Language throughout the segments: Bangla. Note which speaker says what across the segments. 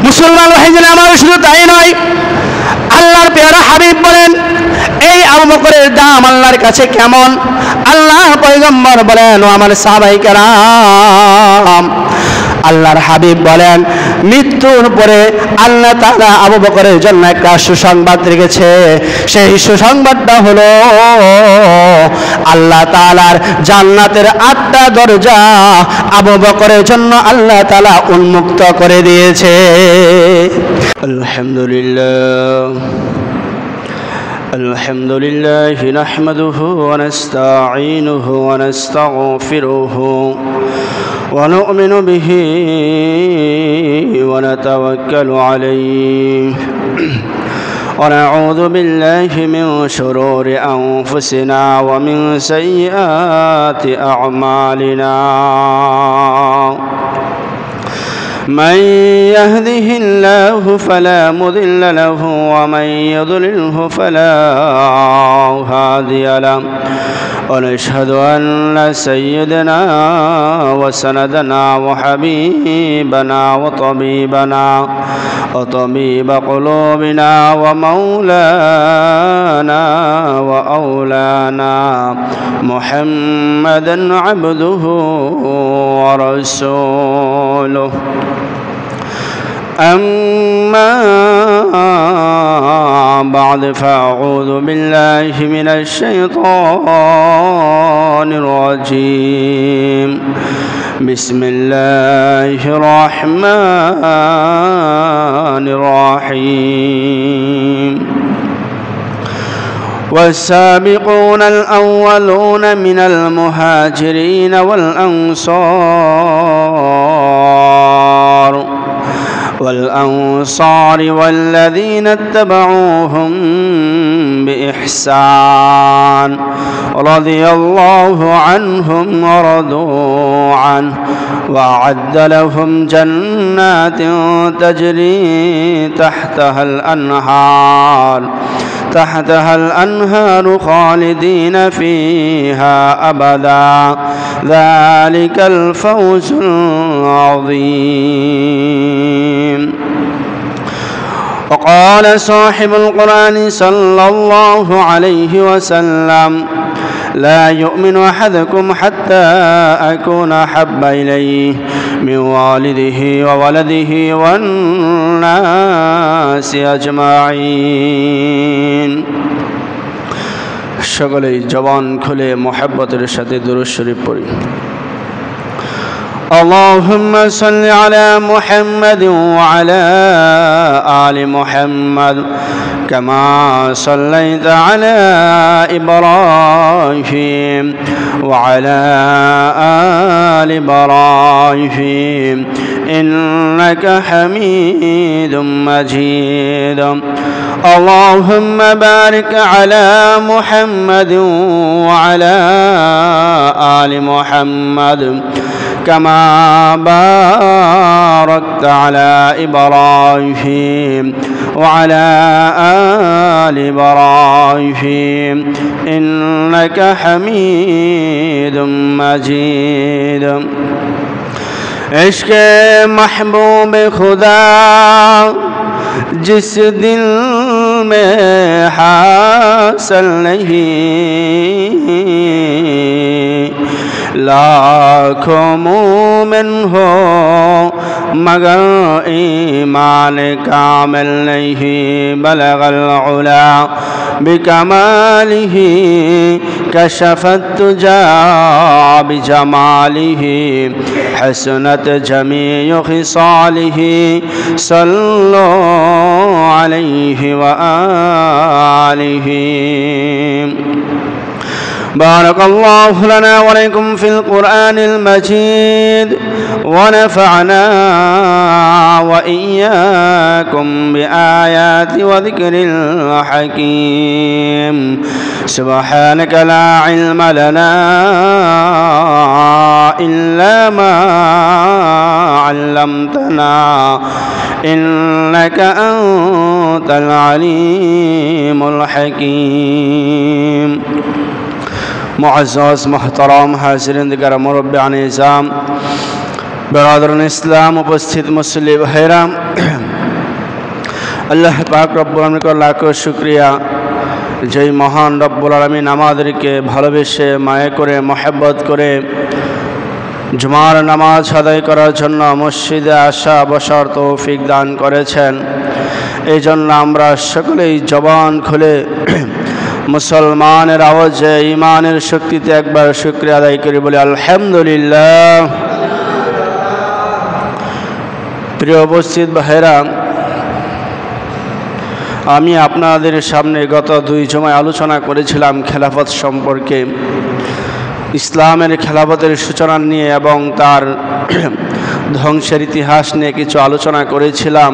Speaker 1: মুসলমান ভাইজান আমার, শুধু তাই নয়, আল্লাহর পেয়ারা হাবিব বলেন এই আবু বকরের দাম আল্লাহর কাছে কেমন? আল্লাহ পয়গম্বর বলেন, ও আমার সাহাবায়ে কেরাম, আল্লাহর হাবিব বলেন মৃত্যুর পরে আল্লাহ তাআলা আবু বকরের জন্য একটা সুসংবাদ রেখেছে। সেই সুসংবাদটা হলো আল্লাহ তাআলার জান্নাতের 8টা দরজা আবু বকরের জন্য আল্লাহ তাআলা উন্মুক্ত করে দিয়েছে। আলহামদুলিল্লাহ আলহামদুলিল্লাহি নাহমাদুহু ওয়া নাস্তাঈনুহু ওয়া নাস্তাগফিরুহু ওয়া নু'মিনু বিহি ওয়া নাতাওয়াক্কালু আলাইহি ওয়া নাউযু বিল্লাহি মিন শুরুরি আনফুসিনা ওয়া মিন সাইয়্যাতি আ'মালিনা। من يهده الله فلا مضل له ومن يضلله فلا هادي له ونشهد أن سيدنا وسندنا وحبيبنا وطبيب قلوبنا ومولانا وأولانا محمدا عبده ورسوله. أما بعد فأعوذ بالله من الشيطان الرجيم. بسم الله الرحمن الرحيم. والسابقون الأولون من المهاجرين والأنصار والذين اتبعوهم بإحسان رضي الله عنهم ورضوا عنه وأعد لهم جنات تجري تحتها الأنهار خالدين فيها أبدا ذلك الفوز العظيم. وقال صاحب القرآن صلى الله عليه وسلم لا يؤمن أحدكم حتى أكون أحب إليه من والده وولده والناس أجمعين. সকলেই জবান খুলে মুহাব্বতের সাথে দুরূদ শরীফ পড়ি। اللهم صل على محمد وعلى آل محمد كما صليت على إبراهيم وعلى آل إبراهيم إنك حميد مجيد. اللهم بارك على محمد وعلى آل محمد كما باركت على إبراهيم وعلى آل إبراهيم إنك حميد مجيد. عشق محبوب خدا जिस दिल में हासिल नहीं, लाखों मोमिन हो मगर ईमान कामिल नहीं। बलगल उला बिकमालिही कशफत तुजा बिजमालिही हसनत जमीउ खिसालिही सल्लो अलैहि व आलिही। بارك الله لنا ولكم في القرآن المجيد ونفعنا وإياكم بآيات وذكر الحكيم. سبحانك لا علم لنا إلا ما علمتنا إنك أنت العليم الحكيم. मुअज़्ज़ज़ मोहतरम हाज़िरीन दिगर मुरब्बियान निज़ाम बरादरान इस्लाम उपस्थित मुस्लिम भाइरा আল্লাহ পাক রব্বুল আলামিনের লাখো শুকরিয়া, যেই মহান রব্বুল আলামিন আমাদেরকে ভালোবেসে মায়া করে মহব্বত করে জুমার নামাজ আদায় করার জন্য মসজিদে আসা বসার তৌফিক দান করেছেন। এই জন্য আমরা সকলেই জবান খুলে মুসলমানের আওয়াজে ইমানের শক্তিতে একবার শুকরিয়া আদায় করি, বলি আলহামদুলিল্লাহ। প্রিয় উপস্থিত ভাইরা, আমি আপনাদের সামনে গত 2 জুমায় আলোচনা করেছিলাম খেলাফত সম্পর্কে, ইসলামের খেলাফতের সূচনা নিয়ে এবং তার ধ্বংসের ইতিহাস নিয়ে কিছু আলোচনা করেছিলাম।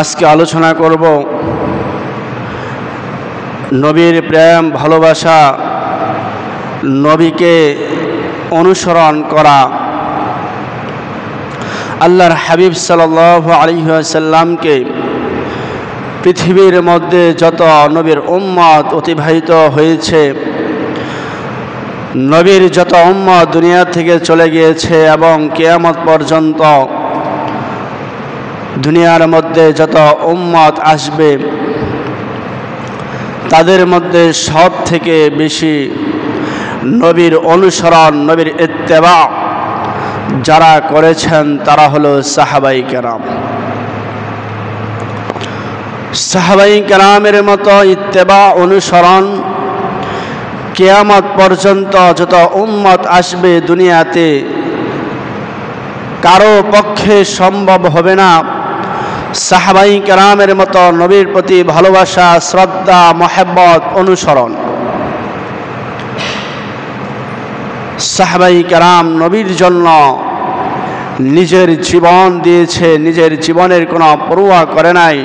Speaker 1: আজকে আলোচনা করব নবীর প্রেম ভালোবাসা, নবীকে অনুসরণ করা। আল্লাহর হাবিব সাল্লাল্লাহু আলাইহি ওয়াসাল্লামকে পৃথিবীর মধ্যে যত নবীর উম্মত অতিবাহিত হয়েছে, নবীর যত উম্মত দুনিয়া থেকে চলে গিয়েছে এবং কিয়ামত পর্যন্ত দুনিয়ার মধ্যে যত উম্মত আসবে, তাদের মধ্যে সব থেকে বেশি নবীর অনুসরণ, নবীর ইত্তেবা যারা করেছেন তারা হলো সাহাবায়ে কেরাম। সাহাবায়ে কেরামের মতো ইত্তেবা অনুসরণ কিয়ামত পর্যন্ত যত উম্মত আসবে দুনিয়াতে কারো পক্ষে সম্ভব হবে না সাহাবায়ে কেরামের মতো নবীর প্রতি ভালোবাসা, শ্রদ্ধা, মহব্বত অনুসরণ। সাহাবায়ে কেরাম নবীর জন্য নিজের জীবন দিয়েছে, নিজের জীবনের কোনো পরোয়া করে নাই।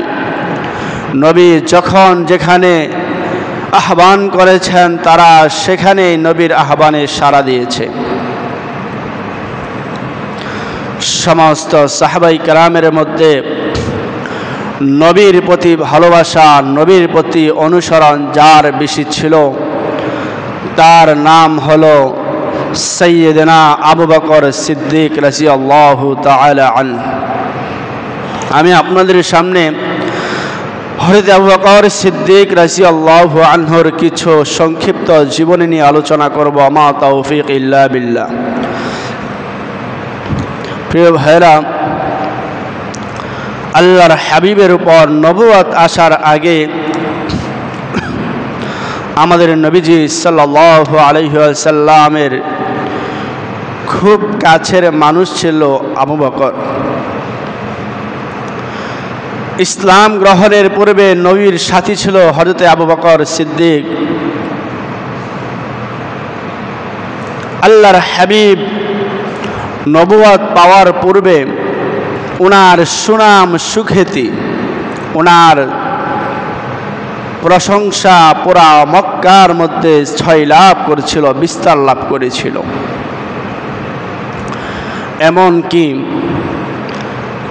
Speaker 1: নবী যখন যেখানে আহ্বান করেছেন তারা সেখানে নবীর আহ্বানে সাড়া দিয়েছে। সমস্ত সাহাবায়ে কেরামের মধ্যে নবীর প্রতি ভালোবাসা, নবীর প্রতি অনুসরণ যার বেশি ছিল তার নাম হলো সাইয়্যিদনা আবু বকর সিদ্দিক রাদিয়াল্লাহু তাআলা আনহু। আমি আপনাদের সামনে হযরত আবু বকর সিদ্দিক রাদিয়াল্লাহু আনহুর কিছু সংক্ষিপ্ত জীবনী নিয়ে আলোচনা করব। মা তাওফীক ইল্লা বিল্লাহ। প্রিয় ভাইরা, আল্লাহর হাবিবের উপর নবুয়ত আসার আগে আমাদের নবীজি সাল্লাল্লাহু আলাইহি ওয়াসাল্লামের খুব কাছের মানুষ ছিল আবু বকর। ইসলাম গ্রহণের পূর্বে নবীর সাথী ছিল হযরত আবু বকর সিদ্দিক। আল্লাহর হাবিব নবুয়ত পাওয়ার পূর্বে ওনার সুনাম সুখ্যাতি, ওনার প্রশংসা পুরা মক্কার মধ্যে ছয় লাভ করেছিল, বিস্তার লাভ করেছিল। এমনকি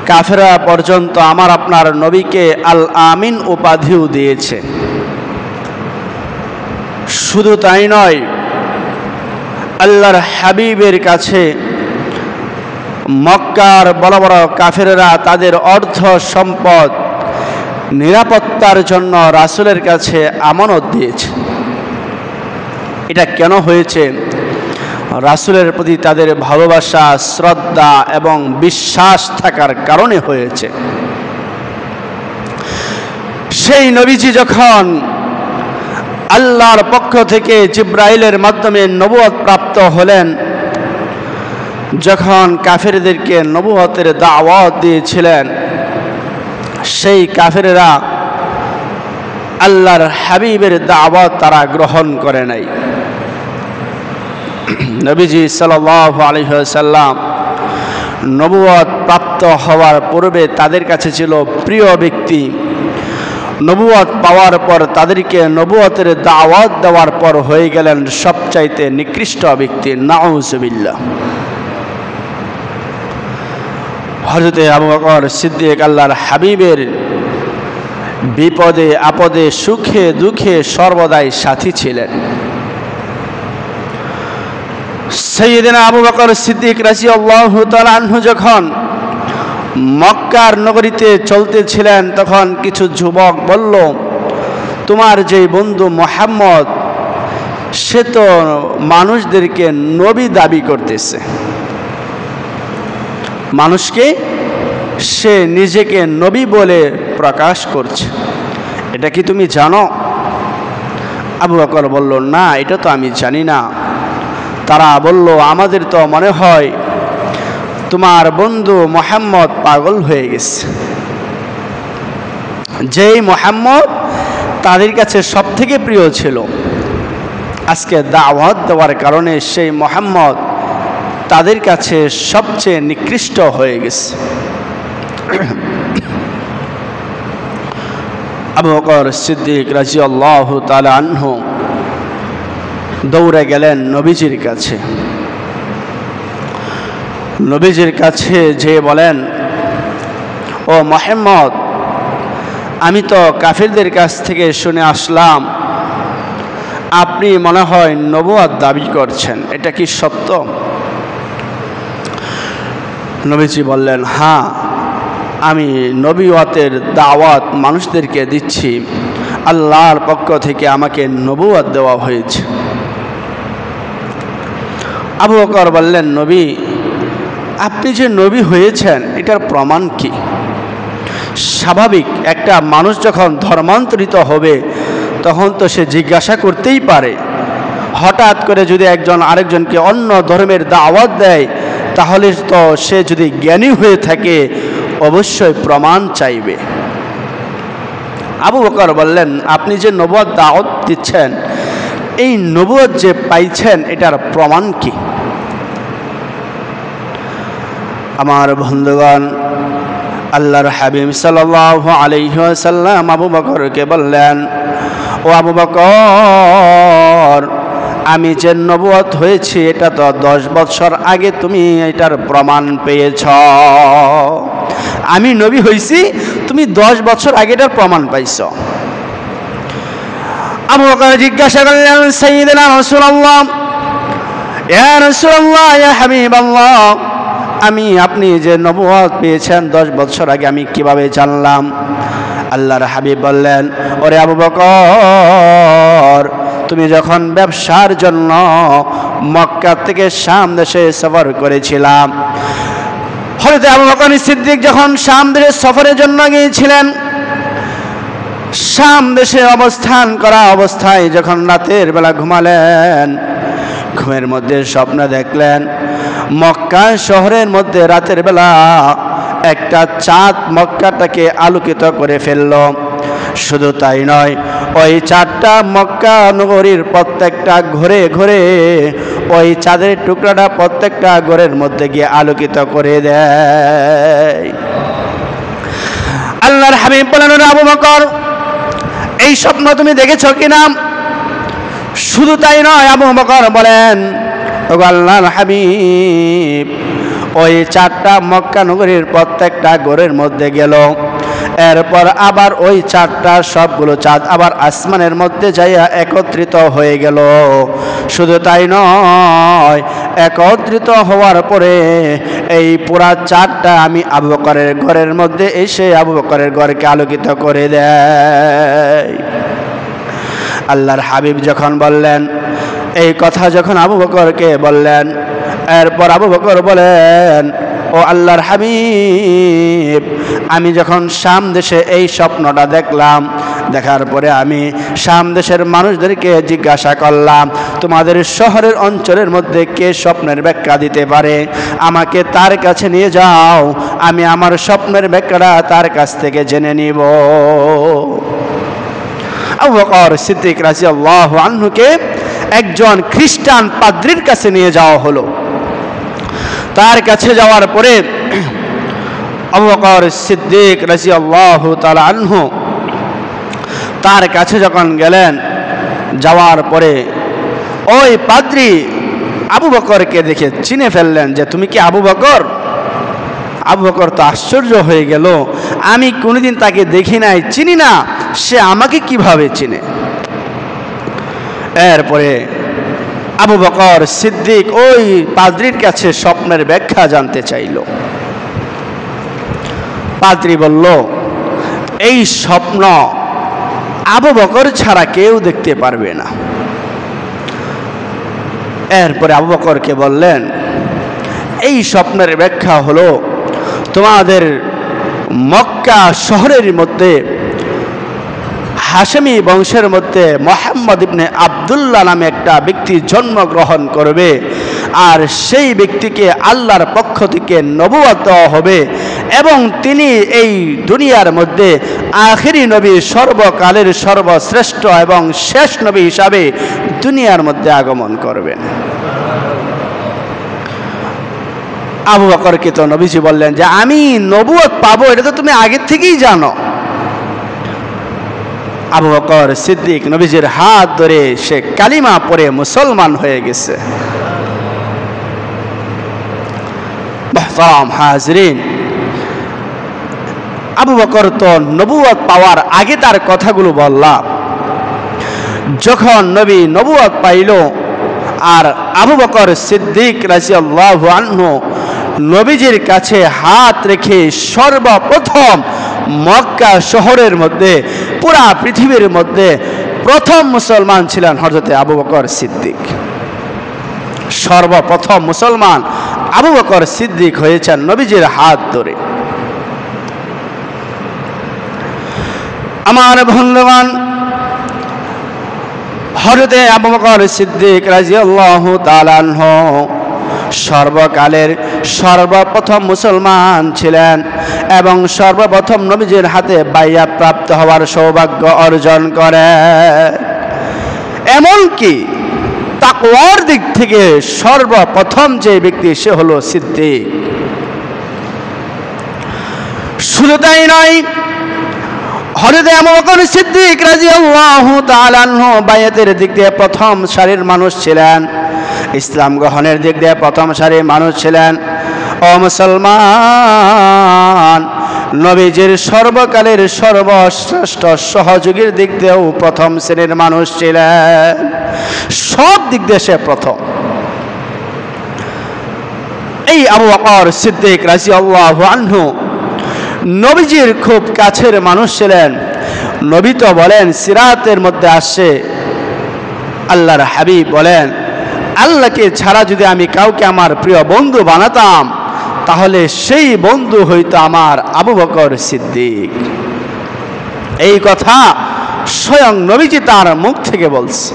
Speaker 1: কাফেররা পর্যন্ত আমার আপনার নবীকে আল আমিন উপাধিও দিয়েছে। শুধু তাই নয়, আল্লাহর হাবিবের কাছে মক্কার বড় বড় কাফেররা তাদের অর্থ সম্পদ নিরাপত্তার জন্য রাসূলের কাছে আমানত দিয়েছে। এটা কেন হয়েছে? রাসূলের প্রতি তাদের ভালোবাসা, শ্রদ্ধা এবং বিশ্বাস থাকার কারণে হয়েছে। সেই নবীজি যখন আল্লাহর পক্ষ থেকে জিবরাইলের মাধ্যমে নবুয়ত প্রাপ্ত হলেন, যখন কাফেরদেরকে নবুয়তের দাওয়াত দিয়েছিলেন, সেই কাফেররা আল্লাহর হাবিবের দাওয়াত তারা গ্রহণ করে নাই। নবীজি সাল্লাল্লাহু আলাইহি ওয়াসাল্লাম নবুয়ত প্রাপ্ত হওয়ার পূর্বে তাদের কাছে ছিল প্রিয় ব্যক্তি। নবুয়ত পাওয়ার পর তাদেরকে নবুয়তের দাওয়াত দেওয়ার পর হয়ে গেলেন সবচাইতে নিকৃষ্ট ব্যক্তি। নাউজুবিল্লাহ। হযরত আবু বকর সিদ্দিক আল্লাহর হাবিবের বিপদে আপদে, সুখে দুঃখে সর্বদাই সাথী ছিলেন। সাইয়্যিদনা আবু বকর সিদ্দিক রাদিয়াল্লাহু তাআলা আনহু যখন মক্কার নগরীতে চলতেছিলেন, তখন কিছু যুবক বলল, তোমার যে বন্ধু মুহাম্মদ সে তো মানুষদেরকে নবী দাবি করতেছে, মানুষকে সে নিজেকে নবী বলে প্রকাশ করছে, এটা কি তুমি জানো? আবু বকর বলল, না এটা তো আমি জানি না। তারা বলল, আমাদের তো মনে হয় তোমার বন্ধু মুহাম্মদ পাগল হয়ে গেছে। যেই মুহাম্মদ তাদের কাছে সব থেকে প্রিয় ছিল, আজকে দাওয়াত দেওয়ার কারণে সেই মুহাম্মদ তাদের কাছে সবচেয়ে নিকৃষ্ট হয়ে গেছে। আবু বকর সিদ্দিক রাদিয়াল্লাহু তাআলা আনহু দৌড়ে গেলেন নবীজির কাছে। নবীজির কাছে যে বলেন, ও মুহাম্মদ, আমি তো কাফিরদের কাছ থেকে শুনে আসলাম আপনি মনে হয় নবুয়ত দাবি করছেন, এটা কি সত্য? নবীজি বললেন, হ্যাঁ, আমি নবুয়তের দাওয়াত মানুষদেরকে দিচ্ছি, আল্লাহর পক্ষ থেকে আমাকে নবুয়ত দেওয়া হয়েছে। আবু বকর বললেন, নবী, আপনি যে নবী হয়েছেন এটার প্রমাণ কি? স্বাভাবিক, একটা মানুষ যখন ধর্মান্তরিত হবে তখন তো সে জিজ্ঞাসা করতেই পারে। হঠাৎ করে যদি একজন আরেকজনকে অন্য ধর্মের দাওয়াত দেয়, তাহলে তো সে যদি জ্ঞানী হয়ে থাকে অবশ্যই প্রমাণ চাইবে। আবু বকর বললেন, আপনি যে নবুয়ত দাওয়াত দিচ্ছেন, এই নবুয়ত যে পাইছেন এটার প্রমাণ কি? আমার বন্ধুগণ, আল্লাহর হাবিব সাল্লাল্লাহু আলাইহি ওয়াসাল্লাম আবু বকরকে বললেন, ও আবু বকর, আমি যে নবুয়ত হয়েছি এটা তো 10 বছর আগে তুমি এটার প্রমাণ পেয়েছ। আমি নবী হয়েছি, তুমি 10 বছর আগে এটার প্রমাণ পাইছ। আবু বকর জিজ্ঞাসা করলেন, সাইয়্যিদনা রাসূলুল্লাহ, ইয়া রাসূলুল্লাহ, ইয়া হাবিবাল্লাহ, আপনি যে নবুয়ত পেয়েছেন 10 বছর আগে আমি কিভাবে জানলাম? আল্লাহর হাবিব বললেন, ওরে আবু বকর, তুমি যখন ব্যবসার জন্য মক্কা থেকে শাম দেশে সফর করেছিলাম, হযরত আবু বকর সিদ্দিক যখন শাম দেশে সফরের জন্য গিয়েছিলেন, শাম দেশে অবস্থান করা অবস্থায় যখন রাতের বেলা ঘুমালেন, ঘুমের মধ্যে স্বপ্ন দেখলেন মক্কা শহরের মধ্যে রাতের বেলা একটা চাঁদ মক্কাটাকে আলোকিত করে ফেলল। শুধু তাই নয়, ওই চাঁদটা মক্কা নগরীর প্রত্যেকটা ঘরে ঘরে ওই চাঁদের টুকরাটা প্রত্যেকটা ঘরের মধ্যে গিয়ে আলোকিত করে দেয়। আল্লাহর হাবিব বলেন, আবু বকর, এই স্বপ্ন তুমি দেখেছো কিনা? শুধু তাই নয়, আবু বকর বলেন, ও আল্লাহর হাবিব, ওই চাঁদটা মক্কা নগরীর প্রত্যেকটা ঘরের মধ্যে গেল, এরপর আবার ওই চাঁদটা সবগুলো চাঁদ আবার আসমানের মধ্যে যাইয়া একত্রিত হয়ে গেল। শুধু তাই নয়, একত্রিত হওয়ার পরে এই পুরা চাঁদটা আমি আবু বকরের ঘরের মধ্যে এসে আবু বকরের ঘরকে আলোকিত করে দেয়। আল্লাহর হাবিব যখন বললেন, এই কথা যখন আবু বকরকে বললেন, এরপর আবু বকর বলেন, ও আল্লাহর হাবিব, আমি যখন শাম দেশে এই স্বপ্নটা দেখলাম, দেখার পরে আমি শাম দেশের মানুষদেরকে জিজ্ঞাসা করলাম, তোমাদের শহরের অঞ্চলের মধ্যে কে স্বপ্নের ব্যাখ্যা দিতে পারে? আমাকে তার কাছে নিয়ে যাও, আমি আমার স্বপ্নের ব্যাখ্যাটা তার কাছ থেকে জেনে নিব। আবু বকর সিদ্দিক রাদিয়াল্লাহু আনহুকে একজন খ্রিস্টান পাদ্রীর কাছে নিয়ে যাওয়া হলো। তার কাছে যাওয়ার পরে আবু বকর সিদ্দিক রাদিয়াল্লাহু তাআলা আনহু তার কাছে যখন গেলেন, যাওয়ার পরে ওই পাদ্রী আবু বকরকে দেখে চিনে ফেললেন যে তুমি কি আবু বকর? আবু বকর তো আশ্চর্য হয়ে গেল, আমি কোনোদিন তাকে দেখি নাই, চিনি না, সে আমাকে কিভাবে চিনে? এরপরে আবু বকর সিদ্দিক ওই পাদ্রীর কাছে স্বপ্নের ব্যাখ্যা জানতে চাইল। পাদ্রী বলল, এই স্বপ্ন আবু বকর ছাড়া কেউ দেখতে পারবে না। এরপরে আবু বকরকে বললেন, এই স্বপ্নের ব্যাখ্যা হলো তোমাদের মক্কা শহরের মধ্যে হাশেমি বংশের মধ্যে মুহাম্মদ ইবনে আব্দুল্লাহ নামে একটা ব্যক্তি জন্মগ্রহণ করবে, আর সেই ব্যক্তিকে আল্লাহর পক্ষ থেকে নবুয়ত দেওয়া হবে এবং তিনি এই দুনিয়ার মধ্যে আখিরি নবী, সর্বকালের সর্বশ্রেষ্ঠ এবং শেষ নবী হিসাবে দুনিয়ার মধ্যে আগমন করবেন। আবু বকরকে তো নবীজি বললেন যে আমি নবুয়ত পাবো, এটা তো তুমি আগে থেকেই জানো। আবু বকর সিদ্দিক নবীজির হাত ধরে সে কালিমা পড়ে মুসলমান হয়ে গেছে। মুহতারাম হাজরিন, আবু বকর তো নবুয়ত পাওয়ার আগে তার কথাগুলো বললাম। যখন নবী নবুয়ত পাইল আর আবু বকর সিদ্দিক রাদিয়াল্লাহু আনহু নবীজির কাছে হাত রেখে সর্বপ্রথম মক্কা শহরের মধ্যে, পুরা পৃথিবীর মধ্যে প্রথম মুসলমান ছিলেন হযরতে আবু বকর সিদ্দিক। সর্বপ্রথম মুসলমান আবু বকর সিদ্দিক হয়েছেন নবীজির হাত ধরে। আমার বন্ধুগণ, হযরতে আবু বকর সিদ্দিক রাদিয়াল্লাহু তাআলা আনহু সর্বকালের সর্বপ্রথম মুসলমান ছিলেন এবং সর্বপ্রথম নবীজির হাতে বাইয়াত প্রাপ্ত হওয়ার সৌভাগ্য অর্জন করেন। এমনকি তাকওয়ার দিক থেকে সর্বপ্রথম যে ব্যক্তি সে হলো সিদ্দিক। শুধু তাই নয়, হযরত আবু বকর সিদ্দিক রাদিয়াল্লাহু তাআলা আনহু বাইয়াতের দিক দিয়ে প্রথম সারির মানুষ ছিলেন, ইসলাম গ্রহণের দিক দিয়ে প্রথম সারির মানুষ ছিলেন। ও মুসলমান, নবীজির সর্বকালের সর্বশ্রেষ্ঠ সহযোগীর দিক দিয়েও প্রথম শ্রেণীর মানুষ ছিলেন। সব দিক দিয়ে সে প্রথম। এই আবু বকর সিদ্দিক রাদিয়াল্লাহু আনহু নবীজির খুব কাছের মানুষ ছিলেন। নবী তো বলেন, সিরাতের মধ্যে আসছে, আল্লাহর হাবিব বলেন, আল্লাহকে ছাড়া যদি আমি কাউকে আমার প্রিয় বন্ধু বানাতাম তাহলে সেই বন্ধু হইতো আমার আবু বকর সিদ্দিক। এই কথা স্বয়ং নবীজি তার মুখ থেকে বলছে।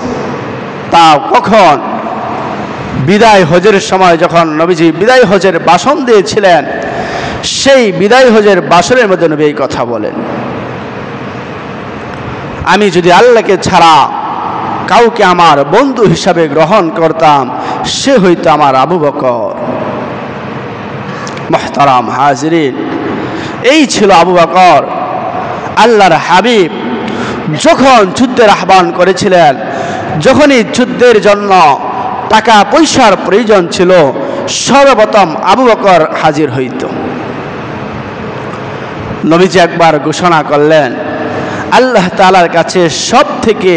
Speaker 1: তা কখন? বিদায় হজের সময়, যখন নবীজি বিদায় হজের ভাষণ দিয়েছিলেন, সেই বিদায় হজের বাসরের মধ্যে নবী এই কথা বলেন, আমি যদি আল্লাহকে ছাড়া কাউকে আমার বন্ধু হিসাবে গ্রহণ করতাম সে হইতো আমার আবু বকর। মুহতারাম হাজরিন, এই ছিল আবু বকর। আল্লাহর হাবিব যখন যুদ্ধের আহ্বান করেছিলেন, যখনই যুদ্ধের জন্য টাকা পয়সার প্রয়োজন ছিল, সর্বপ্রথম আবু বকর হাজির হইত। নবীজি একবার ঘোষণা করলেন, আল্লাহ তাআলার কাছে সব থেকে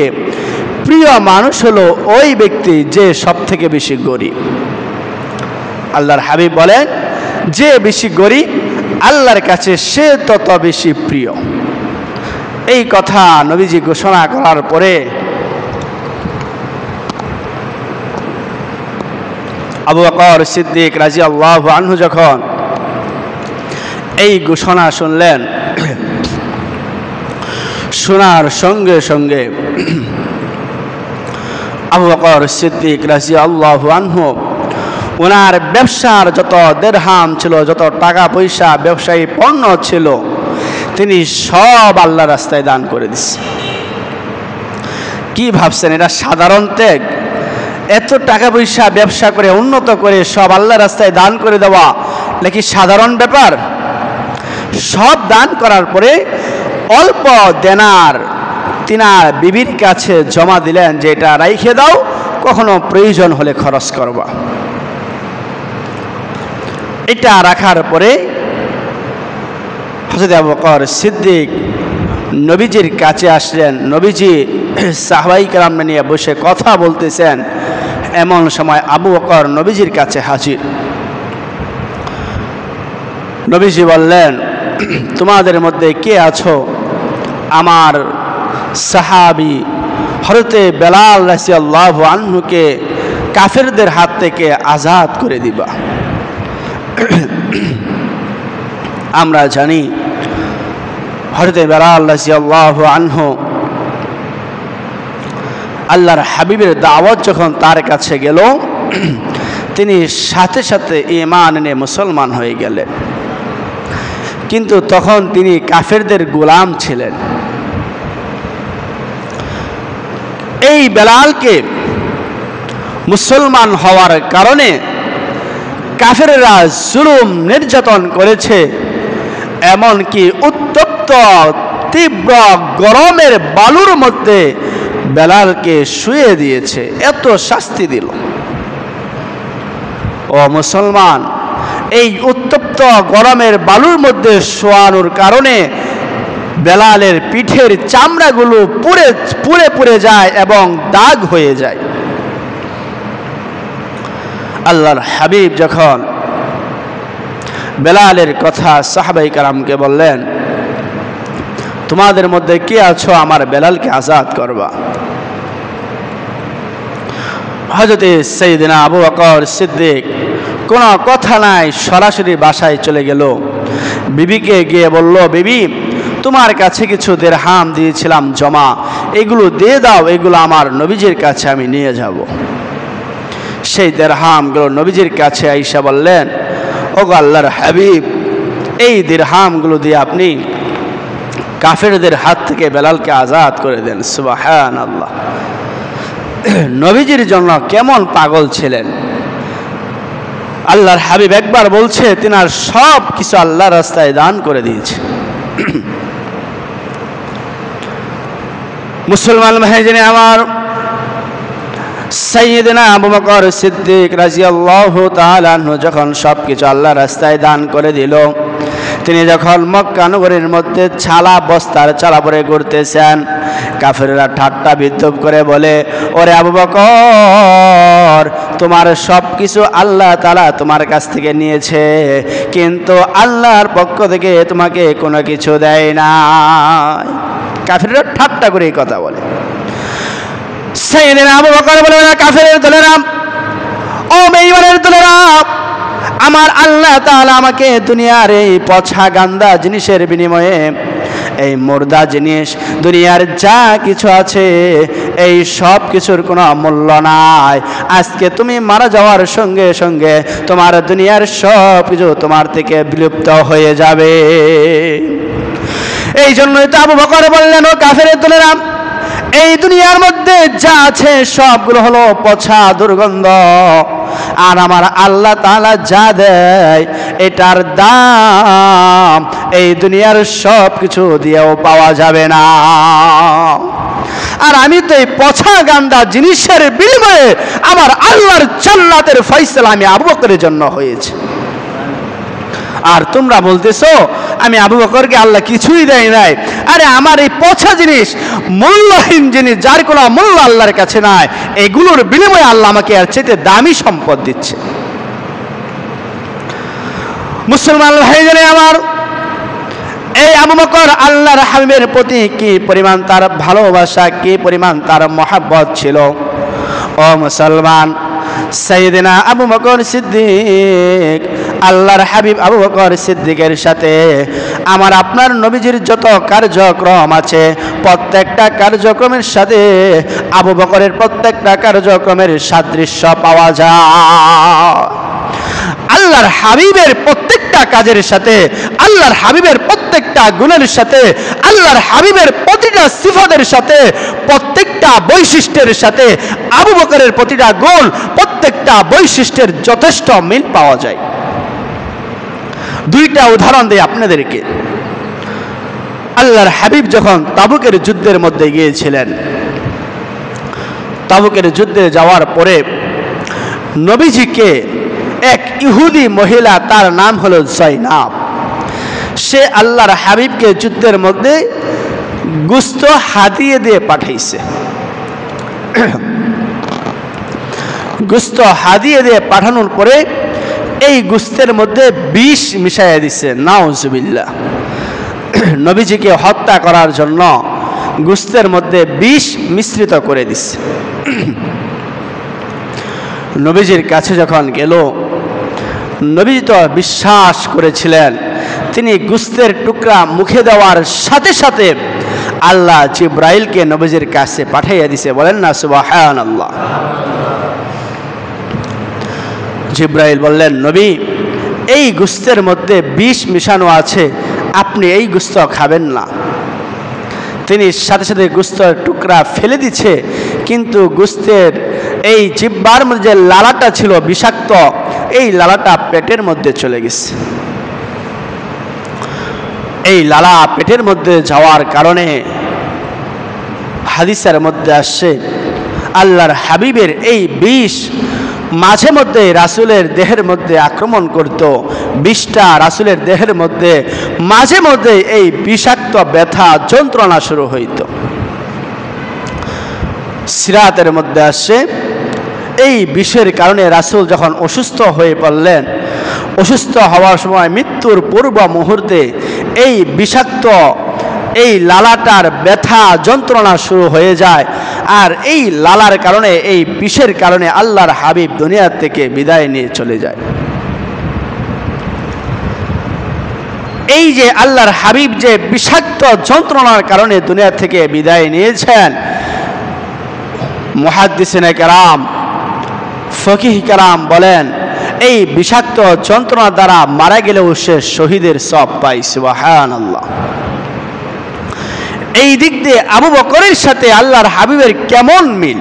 Speaker 1: প্রিয় মানুষ হলো ওই ব্যক্তি যে সব থেকে বেশি গরিব। আল্লাহর হাবিব বলেন, যে বেশি গরিব আল্লাহর কাছে সে তত বেশি প্রিয়। এই কথা নবীজি ঘোষণা করার পরে আবু বকর সিদ্দিক রাদিয়াল্লাহু আনহু যখন এই ঘোষণা শুনলেন, শোনার সঙ্গে সঙ্গে আবু বকর সিদ্দিক রাদিয়াল্লাহু আনহু ওনার ব্যবসার যত দিরহাম ছিল, যত টাকা পয়সা ব্যবসায়ী পণ্য ছিল, তিনি সব আল্লাহর রাস্তায় দান করে দিচ্ছেন। কি ভাবছেন এটা সাধারণ ত্যাগ? এত টাকা পয়সা ব্যবসা করে উন্নত করে সব আল্লাহর রাস্তায় দান করে দেওয়া নাকি সাধারণ ব্যাপার? সব দান করার পরে অল্প দেনার তিনার বিবির কাছে জমা দিলেন যে এটা রাইখে দাও, কখনো প্রয়োজন হলে খরচ করবা। এটা রাখার পরে হযরত আবু বকর সিদ্দিক নবীজির কাছে আসলেন। নবীজি সাহাবায়ে কেরাম নিয়ে বসে কথা বলতেছেন, এমন সময় আবু বকর নবীজির কাছে হাজির। নবীজি বললেন, তোমাদের মধ্যে কে আছো আমার সাহাবী হযরতে বেলাল রাদিয়াল্লাহু আনহুকে কাফেরদের হাত থেকে আজাদ করে দিবা। আমরা জানি হযরতে বেলাল রাদিয়াল্লাহু আনহু আল্লাহর হাবিবের দাওয়াত যখন তার কাছে গেল, তিনি সাথে সাথে ঈমান এনে মুসলমান হয়ে গেলেন। কিন্তু তখন তিনি কাফেরদের গোলাম ছিলেন। এই বেলালকে মুসলমান হওয়ার কারণে কাফেররা জুলুম নির্যাতন করেছে, এমনকি উত্তপ্ত তীব্র গরমের বালুর মধ্যে বেলালকে শুয়ে দিয়েছে, এত শাস্তি দিল। ও মুসলমান, এই উত্তপ্ত গরমের বালুর মধ্যে শোয়ানোর কারণে বেলালের পিঠের চামড়াগুলো পুড়ে পুড়ে পুড়ে যায় এবং দাগ হয়ে যায়। আল্লাহর হাবিব যখন বেলালের কথা সাহাবায়ে কেরামকে বললেন, তোমাদের মধ্যে কে আছো আমার বেলালকে আজাদ করবা। হযরতে সাইয়েদনা আবু বকর সিদ্দিক কোনো কথা নাই, সরাসরি বাসায় চলে গেল। বিবিকে গিয়ে বলল, বিবি তোমার কাছে কিছু দিরহাম দিয়েছিলাম জমা, এগুলো দিয়ে দাও, এগুলো আমার নবীজির কাছে আমি নিয়ে যাব। সেই দিরহামগুলো নবীজির কাছে আইসা বললেন, ওগো আল্লাহর হাবিব, এই দিরহামগুলো দিয়ে আপনি কাফেরদের হাত থেকে বেলালকে আজাদ করে দেন। সুবহানাল্লাহ, নবীজির জন্য কেমন পাগল ছিলেন। আল্লাহর হাবিব একবার বলছে তিনার সব কিছু আল্লাহর রাস্তায় দান করে দিয়েছে। মুসলমান ভাইজান আমার, সাইয়েদনা আবু বকর সিদ্দিক রাদিয়াল্লাহু তাআলা আনহু যখন সব কিছু আল্লাহর রাস্তায় দান করে দিল, তিনি যখন মক্কা নগরীর মধ্যে ছালা বস্তার চালা পরে ঘুরতেছেন, কাফেররা ঠাট্টা বিদ্রুপ করে বলে, ওরে আবু বকর, তোমার সব কিছু আল্লাহ তাআলা তোমার কাছ থেকে নিয়েছে, কিন্তু আল্লাহর পক্ষ থেকে তোমাকে কোনো কিছু দেয় না। কাফেররা ঠাট্টা করে এই কথা বলে। সাইয়েদনা আবু বকর বলে, কাফেরের দলেরা, ও বেঈমানের দলেরা, আমার আল্লাহ তাআলা আমাকে দুনিয়ার এই পচা গান্দা জিনিসের বিনিময়ে, এই মুর্দা জিনিস, দুনিয়ার যা কিছু আছে এই সব কিছুর কোনো মূল্য নাই। আজকে তুমি মারা যাওয়ার সঙ্গে সঙ্গে তোমার দুনিয়ার সব কিছু তোমার থেকে বিলুপ্ত হয়ে যাবে। এই জন্যই তো আবু বকর বললেন, ও কাফেরের দলেরা, এই দুনিয়ার মধ্যে যা আছে সবগুলো হলো পচা দুর্গন্ধ, আর আমার আল্লাহ তাআলা যা দেয় এটার দাম এই দুনিয়ার সব কিছু দিয়েও পাওয়া যাবে না। আর আমি তো এই পচা গান্দা জিনিসের বিনিময়ে আমার আল্লাহর জান্নাতের ফয়সালা আমি আবু বকরের জন্য হয়েছে। আর তোমরা বলতেছো আমি আবু বকরকে আল্লাহ কিছুই দেয় নাই। আরে আমার এই পচা জিনিস, মূল্যহীন জিনিস, যার কোনো মূল্য আল্লাহর কাছে নাই, এগুলোর বিনিময়ে আল্লাহ আমাকে এর চাইতে দামি সম্পদ দিচ্ছে। মুসলমান ভাইজান আমার, এই আবু বকর আল্লাহর হাবিবের প্রতি কি পরিমাণ তার ভালোবাসা, কি পরিমাণ তার মহব্বত ছিল। ও মুসলমান, সাইয়েদনা আবু বকর সিদ্দিক, আল্লাহর হাবিব আবু বকর সিদ্দিকের সাথে আমার আপনার নবীজির যত কার্যক্রম আছে, প্রত্যেকটা কার্যক্রমের সাথে আবু বকরের প্রত্যেকটা কার্যক্রমের সাদৃশ্য পাওয়া যায়। আল্লাহর হাবিবের প্রত্যেকটা কাজের সাথে, আল্লাহর হাবিবের প্রত্যেকটা গুণের সাথে, আল্লাহর হাবিবের প্রতিটা সিফাতের সাথে, প্রত্যেকটা বৈশিষ্ট্যের সাথে আবু বকরের প্রতিটা গুণ, প্রত্যেকটা বৈশিষ্ট্যের যথেষ্ট মিল পাওয়া যায়। দুইটা উদাহরণ দেই আপনাদেরকে। আল্লাহর হাবিব যখন তাবুকের যুদ্ধের মধ্যে গিয়েছিলেন, তাবুকের যুদ্ধে যাওয়ার পরে নবীজিকে এক ইহুদি মহিলা, তার নাম হলো জয়নাব, সে আল্লাহর হাবিবকে যুদ্ধের মধ্যে গোশত হাদিয়ে দিয়ে পাঠাইছে। গোশত হাদিয়ে দিয়ে পাঠানোর পরে এই গোশতের মধ্যে বিষ মিশাইয়া দিছে, নাউজুবিল্লাহ। নবীজিকে হত্যা করার জন্য গোশতের মধ্যে বিষ মিশ্রিত করে দিচ্ছে। নবীজির কাছে যখন গেল, নবীজি তো বিশ্বাস করেছিলেন, তিনি গোশতের টুকরা মুখে দেওয়ার সাথে সাথে আল্লাহ জিব্রাইলকে নবীজির কাছে পাঠাইয়া দিছে। বলেন না সুবহানাল্লাহ। জিব্রাইল বললেন, নবী, এই গোশতের মধ্যে বিষ মিশানো আছে, আপনি এই গোশত খাবেন না। তিনি সাথে সাথে গোশতের টুকরা ফেলে দিচ্ছে, কিন্তু গোশতের এই জিহ্বার মধ্যে যে লালাটা ছিল বিষাক্ত, এই লালাটা পেটের মধ্যে চলে গেছে। এই লালা পেটের মধ্যে যাওয়ার কারণে হাদিসের মধ্যে আসছে, আল্লাহর হাবিবের এই বিষ মাঝে মধ্যে রাসূলের দেহের মধ্যে আক্রমণ করত। বিষটা রাসূলের দেহের মধ্যে মাঝে মধ্যে এই বিষাক্ত ব্যথা যন্ত্রণা শুরু হইত। সিরাতের মধ্যে আসছে, এই বিষের কারণে রাসূল যখন অসুস্থ হয়ে পড়লেন, অসুস্থ হওয়ার সময় মৃত্যুর পূর্ব মুহূর্তে এই বিষাক্ত এই লালাটার ব্যথা যন্ত্রণা শুরু হয়ে যায়। আর এই লালার কারণে, এই বিষের কারণে আল্লাহর হাবিব দুনিয়া থেকে বিদায় নিয়ে চলে যায়। এই যে আল্লাহর হাবিব যে বিষাক্ত যন্ত্রণার কারণে দুনিয়া থেকে বিদায় নিয়েছেন, মুহাদ্দিসিনে কেরাম, ফকিহ কেরাম বলেন, এই বিষাক্ত যন্ত্রণা দ্বারা মারা গেলেও সে শহীদের সওয়াব পায়। সুবহানাল্লাহ। এই দিক দিয়ে আবু বকরের সাথে আল্লাহর হাবিবের কেমন মিল!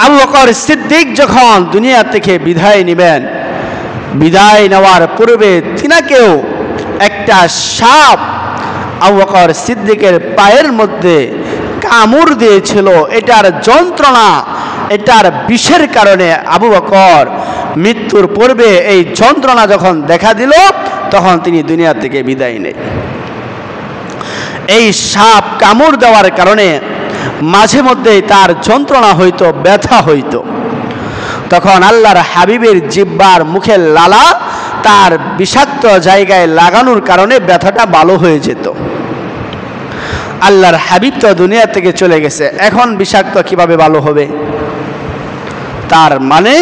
Speaker 1: আবু বকর সিদ্দিক যখন দুনিয়া থেকে বিদায় নেবেন, বিদায় নেওয়ার পূর্বে তিনাকেও একটা সাপ আবু বকর সিদ্দিকের পায়ের মধ্যে কামড় দিয়েছিল। এটার যন্ত্রণা, এটার বিষের কারণে আবু বকর মৃত্যুর পূর্বে এই যন্ত্রণা যখন দেখা দিল, তখন তিনি দুনিয়া থেকে বিদায় নেন। এই সাপ কামড় দেওয়ার কারণে মাঝে মধ্যে তার যন্ত্রণা হইতো, ব্যথা হইতো। তখন আল্লাহর হাবিবের জিহ্বার মুখের লালা তার বিষাক্ত জায়গায় লাগানোর কারণে ব্যথাটা ভালো হয়ে যেত। আল্লাহর হাবিব তো দুনিয়া থেকে চলে গেছে, এখন বিষাক্ত কিভাবে ভালো হবে? তার মানে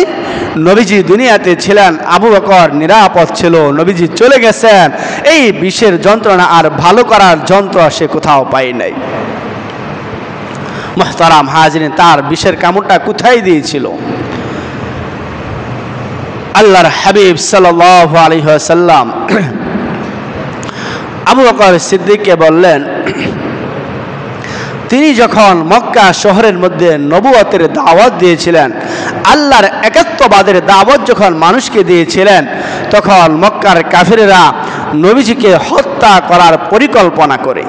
Speaker 1: নবীজি দুনিয়াতে ছিলেন, আবু বকর নিরাপদ ছিল, নবীজি চলে গেছেন, এই বিষের যন্ত্রণা আর ভালো করার যন্ত্র সে কোথাও পায় নাই। মুহতারাম হাজিরিন, তার বিষের কামড়টা কোথায় দিয়েছিল? আল্লাহর হাবিব সাল্লাল্লাহু আলাইহি ওয়াসাল্লাম আবু বকর সিদ্দিককে বললেন, তিনি যখন মক্কা শহরের মধ্যে নবুয়তের দাওয়াত দিয়েছিলেন, আল্লাহর একাত্মবাদের দাওয়াত যখন মানুষকে দিয়েছিলেন, তখন মক্কার কাফিরেরা নবীজিকে হত্যা করার পরিকল্পনা করে,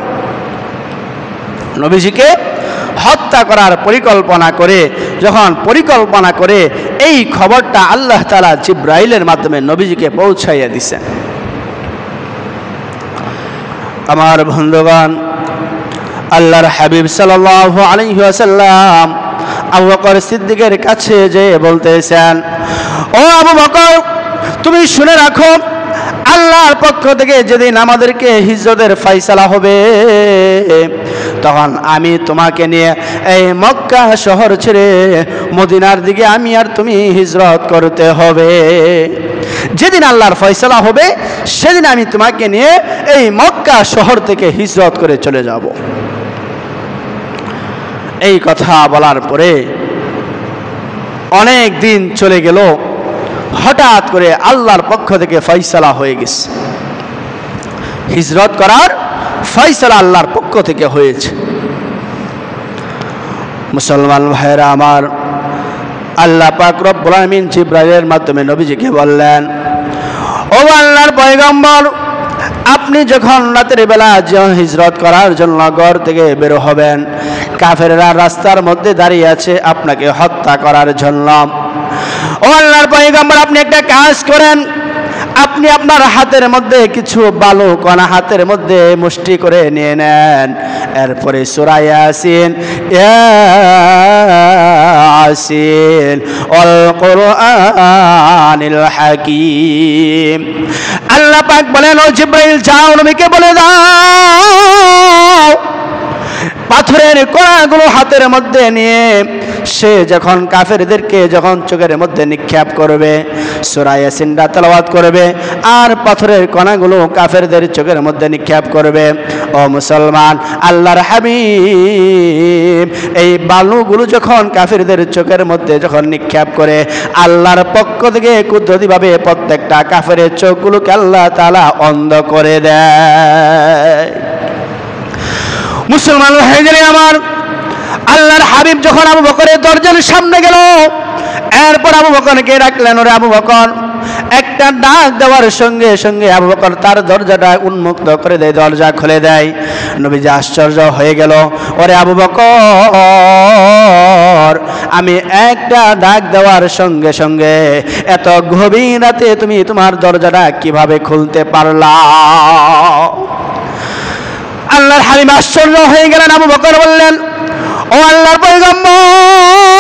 Speaker 1: নবীজিকে হত্যা করার পরিকল্পনা করে, যখন পরিকল্পনা করে এই খবরটা আল্লাহ তাআলা জিব্রাইলের মাধ্যমে নবীজিকে পৌঁছাইয়া দিয়েছেন। আমার বন্ধুগণ, আল্লাহর হাবিব সাল্লাল্লাহু আলাইহি ওয়াসাল্লাম আবু বকর সিদ্দিকের কাছে যে বলতেছেন, ও আবু বকর, তুমি শুনে রাখো, আল্লাহর পক্ষ থেকে যেদিন আমাদেরকে হিজরতের ফয়সালা হবে, তখন আমি তোমাকে নিয়ে এই মক্কা শহর ছেড়ে মদিনার দিকে আমি আর তুমি হিজরত করতে হবে। যেদিন আল্লাহর ফয়সালা হবে, সেদিন আমি তোমাকে নিয়ে এই মক্কা শহর থেকে হিজরত করে চলে যাব। এই কথা বলার পরে অনেক দিন চলে গেল, হঠাৎ করে আল্লাহর পক্ষ থেকে ফয়সালা হয়ে গেছে, হিজরত করার ফয়সালা আল্লাহর পক্ষ থেকে হয়েছে। মুসলমান ভাইরা আমার, আল্লাহ পাক রব্বুল আলামিন জিবরাইলের মাধ্যমে নবীজিকে বললেন, ও আল্লাহর পয়গম্বর, আপনি যখন রাতের বেলা হিজরত করার জন্য ঘর থেকে বের হবেন, কাফেররা রাস্তার মধ্যে দাঁড়িয়ে আছে আপনাকে হত্যা করার জন্য। ও আল্লাহর পয়গম্বর, আপনি একটা কাজ করেন, আপনি আপনার হাতের মধ্যে কিছু বালু কণা হাতের মধ্যে মুষ্টি করে নিয়ে নেন, এরপরে সূরা ইয়াসিন, ইয়াসিন ওয়াল কুরআনিল হাকীম। আল্লাহ পাক বলেন, ও জিবরাইল যাও, নবীকে বলে দাও রক্তের কণাগুলো হাতের মধ্যে নিয়ে সে যখন কাফেরদেরকে যখন চোখের মধ্যে নিক্ষেপ করবে, সূরা ইয়াসিনটা তেলাওয়াত করবে আর পাথরের কণাগুলো কাফেরদের চোখের মধ্যে নিক্ষেপ করবে। ও মুসলমান, আল্লাহর হাবিব এই বালুগুলো যখন কাফেরদের চোখের মধ্যে যখন নিক্ষেপ করে, আল্লাহর পক্ষ থেকে কুদরতিভাবে প্রত্যেকটা কাফেরের চোখগুলোকে আল্লাহ তাআলা অন্ধ করে দেয়। মুসলমান ভাইদের আমার, আল্লাহর হাবিব যখন আবু বকরের দরজার সামনে গেল, এরপর আবু বকরকে ডাকলেন, ওরে আবু বকর। একটা ডাক দেওয়ার সঙ্গে সঙ্গে আবু বকর তার দরজাটা উন্মুক্ত করে দেয়, দরজা খুলে দেয়। নবীজি আশ্চর্য হয়ে গেল, ওরে আবু বকর, আমি একটা ডাক দেওয়ার সঙ্গে সঙ্গে এত গভীর রাতে তুমি তোমার দরজাটা কিভাবে খুলতে পারলা? আল্লাহর হাবিব আশ্চর্য হয়ে গেলেন। আবু বকর বললেন, ও আল্লাহর পয়গম্বর,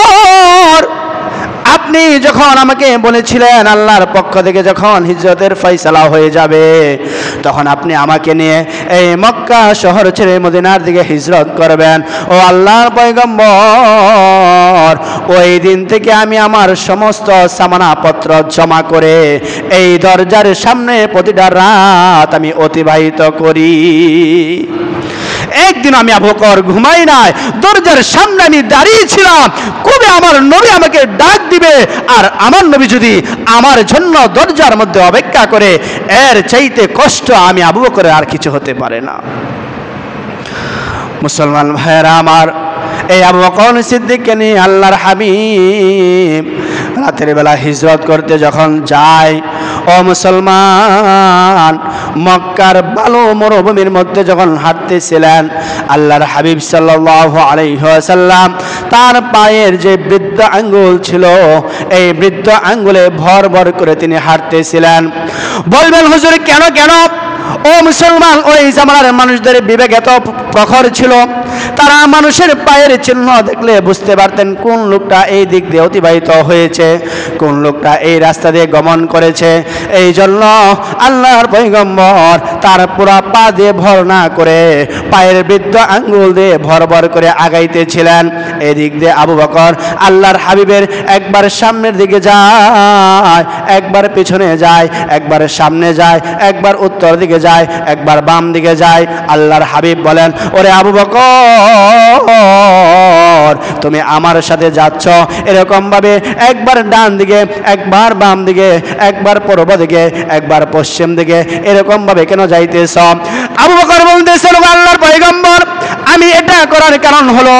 Speaker 1: আপনি যখন আমাকে বলেছিলেন আল্লাহর পক্ষ থেকে যখন হিজরতের ফয়সালা হয়ে যাবে, তখন আপনি আমাকে নিয়ে এই মক্কা শহর ছেড়ে মদিনার দিকে হিজরত করবেন। ও আল্লাহর পয়গম্বর, ওই দিন থেকে আমি আমার সমস্ত সামানাপত্র জমা করে এই দরজার সামনে প্রতিটা রাত আমি অতিবাহিত করি। একদিন আমি আবু বকর ঘুমাই নাই, দরজার সামনে আমি দাঁড়িয়ে ছিলাম, কবে আমার নবী আমাকে ডাক দিবে, আর আমার নবী যদি আমার জন্য দরজার মধ্যে অপেক্ষা করে, এর চাইতে কষ্ট আমি আবু বকরের আর কিছু হতে পারে না। মুসলমান ভাইয়েরা আমার, এই আবু বকর সিদ্দিককে নিয়ে আল্লাহর হাবিব রাতের বেলা হিজরত করতে যখন যায়, ও মুসলমান, মক্কার বালু মরুভূমির মধ্যে যখন হাঁটতেছিলেন, আল্লাহর হাবিব সাল্লাল্লাহু আলাইহি ওয়াসাল্লাম তার পায়ের যে বৃদ্ধ আঙ্গুল ছিল, এই বৃদ্ধ আঙ্গুলে ভর ভর করে তিনি হাঁটতেছিলেন। বলবেন হুজুর কেন কেন? ও মুসলমান, ওই জামানার মানুষদের বিবেক এত প্রখর ছিল, তারা মানুষের পায়ের চিহ্ন দেখলে বুঝতে পারতেন কোন লোকটা এই দিক দিয়ে অতিবাহিত হয়েছে, কোন লোকটা এই রাস্তা দিয়ে গমন করেছে। এই জন্য আল্লাহর পয়গম্বর তার পুরা পা দিয়ে ভর না করে পায়ের বৃদ্ধ আঙ্গুল দিয়ে ভর ভর করে আগাইতেছিলেন। এদিক দিয়ে আবু বকর আল্লাহর হাবিবের একবার সামনের দিকে যায়, একবার পিছনে যায়, একবার সামনে যায়, একবার উত্তর দিকে যায়, একবার বাম দিকে যায়। আল্লাহর হাবিব বলেন, ওরে আবু বকর, তুমি আমার সাথে যাচ্ছ এরকম ভাবে একবার ডান দিকে, একবার বাম দিকে, একবার পূর্ব দিকে, একবার পশ্চিম দিকে, এরকম ভাবে কেন যাইতেছ? আবু বকর বলতেছেন, আল্লাহর পয়গম্বর, আমি এটা করার কারণ হলো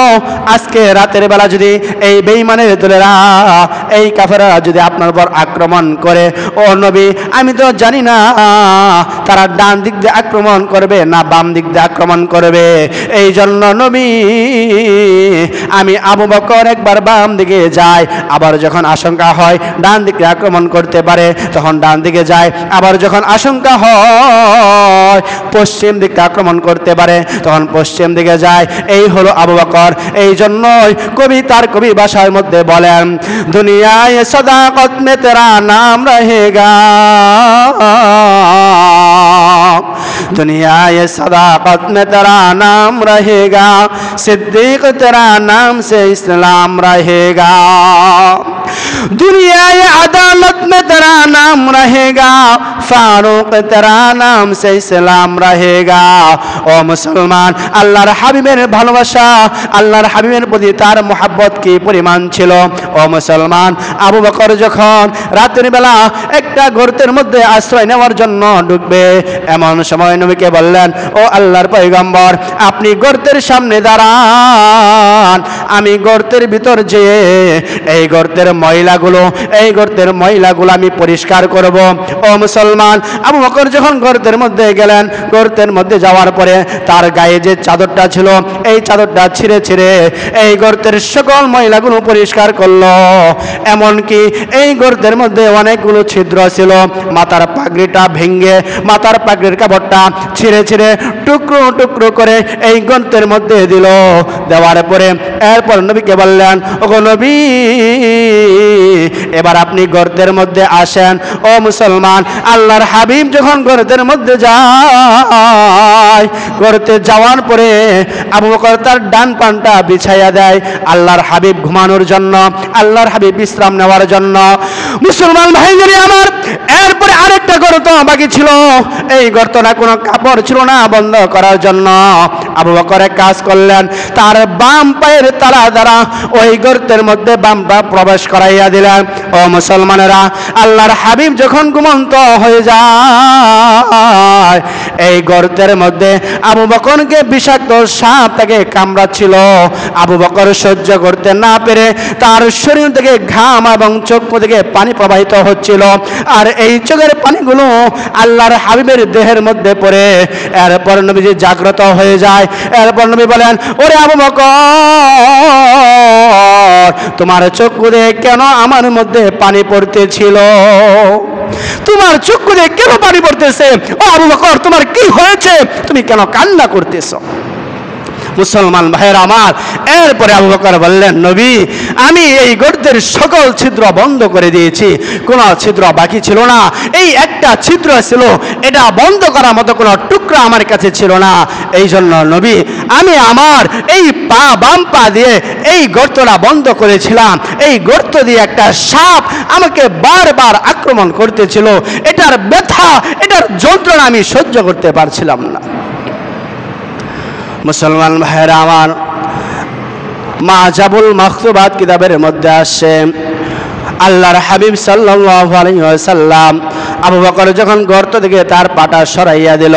Speaker 1: আজকে রাতের বেলা যদি এই বেঈমানের দলেরা, এই কাফেররা যদি আপনার উপর আক্রমণ করে, ও নবী, আমি তো জানি না তারা ডান দিক দিয়ে আক্রমণ করবে না বাম দিক দিয়ে আক্রমণ করবে। এই জন্য নবী, আমি আবু বকর একবার বাম দিকে যাই, আবার যখন আশঙ্কা হয় ডান দিকে আক্রমণ করতে পারে তখন ডান দিকে যায়, আবার যখন আশঙ্কা হয় পশ্চিম দিকে আক্রমণ করতে পারে তখন পশ্চিম দিকে যায়। এই হলো আবু বকর। এই জন্যই কবি তার কবি ভাষার মধ্যে বলেন, দুনিয়ায় সদাকত মে তেরা নাম রহেগা, दुनिया ये सदाकत में तेरा नाम रहेगा, सिद्दीक तेरा नाम से इस्लाम रहेगा। दुनिया ये अदालत में तेरा नाम रहेगा, फारूक तेरा नाम से इस्लाम रहेगा। ओ मुसलमान, আল্লাহর হাবিবের ভালোবাসা, আল্লাহর হাবিবের প্রতি তার মোহাব্বত কি পরিমাণ ছিল। ও মুসলমান, আবু বকর যখন রাতের বেলা একটা গর্তের মধ্যে আশ্রয় নেওয়ার জন্য ঢুকবে, এমন সময় নবীকে বললেন, ও আল্লাহর পয়গম্বর, আপনি গর্তের সামনে দাঁড়ান, আমি গর্তের ভিতর যেয়ে এই গর্তের ময়লাগুলো আমি পরিষ্কার করব। ও মুসলমান, আবু বকর যখন গর্তের মধ্যে গেলেন, গর্তের মধ্যে যাওয়ার পরে তার গায়ে যে চাদরটা ছিল এই চাদরটা ছিঁড়ে ছিঁড়ে এই গর্তের সকল ময়লাগুলো পরিষ্কার করলো। এমনকি এই গর্তের মধ্যে অনেকগুলো ছিদ্র ছিল, মাথার পাগড়িটা ভেঙে মাথার পাগড়ির কাপড়টা ছিঁড়ে ছিঁড়ে টুকরো টুকরো করে এই গর্তের মধ্যে দিল। দেওয়ার পরে এরপর নবীকে বললেন, ওগো নবী, এবার আপনি গর্তের মধ্যে আসেন। ও মুসলমান, আল্লাহর হাবিব যখন গর্তের মধ্যে যায়, গর্তে যাওয়ার পরে আবু বকর তার ডান পানটা বিছাইয়া দেয় আল্লাহর হাবিব ঘুমানোর জন্য, আল্লাহর হাবিব বিশ্রাম নেওয়ার জন্য। মুসলমান ভাইদের আমার, এরপরে আরেকটা গর্ত বাকি ছিল। এই গর্তটা কোনো কাপড় ছিল না বন্ধ করার জন্য। আবু বকর এক কাজ করলেন, তার বাম পায়ের তালা দ্বারা ওই গর্তের মধ্যে বাম পা প্রবেশ করাইয়া দিলেন। ও মুসলমানেরা, আল্লাহর হাবিব যখন ঘুমন্ত হয়ে যায়, এই গর্তের মধ্যে আবু বকরকে বিষাক্ত সাপ তাকে কামড়াচ্ছিল। আবু বকর সহ্য করতে না পেরে তার শরীর থেকে ঘাম এবং চোখ থেকে পানি প্রবাহিত হচ্ছিল। আর এই চোখের পানিগুলো আল্লাহর হাবিবের দেহের মধ্যে পড়ে। এরপর নবীজি জাগ্রত হয়ে যায়। এরপর নবী বলেন, ওরে আবু বকর, তোমার চোখ দিয়ে কেন আমার মধ্যে পানি পড়তেছিল? তোমার চোখ দিয়ে কেন পানি পড়তেছে? ও আবু বকর, তোমার কি হয়েছে? তুমি কেন কান্না করতেছ? মুসলমান ভাইয়েরা আমার, এরপরে আবু বকর বললেন, নবী, আমি এই গর্তের সকল ছিদ্র বন্ধ করে দিয়েছি, কোনো ছিদ্র বাকি ছিল না। এই একটা ছিদ্র ছিল, এটা বন্ধ করার মতো কোনো টুকরা আমার কাছে ছিল না। এই জন্য নবী, আমি আমার এই বাম পা দিয়ে এই গর্তটা বন্ধ করেছিলাম। এই গর্ত দিয়ে একটা সাপ আমাকে বারবার আক্রমণ করতেছিল। এটার ব্যথা, এটার যন্ত্রণা আমি সহ্য করতে পারছিলাম না। মুসলমান ভাইয়েরা আমার, মাজাবুল মাকতুবাত কিতাবের মধ্যে আসে, আল্লাহর হাবিব সাল্লাল্লাহু আলাইহি ওয়াসাল্লাম আবু বকর যখন গর্ত থেকে তার পাটা সরাইয়া দিল,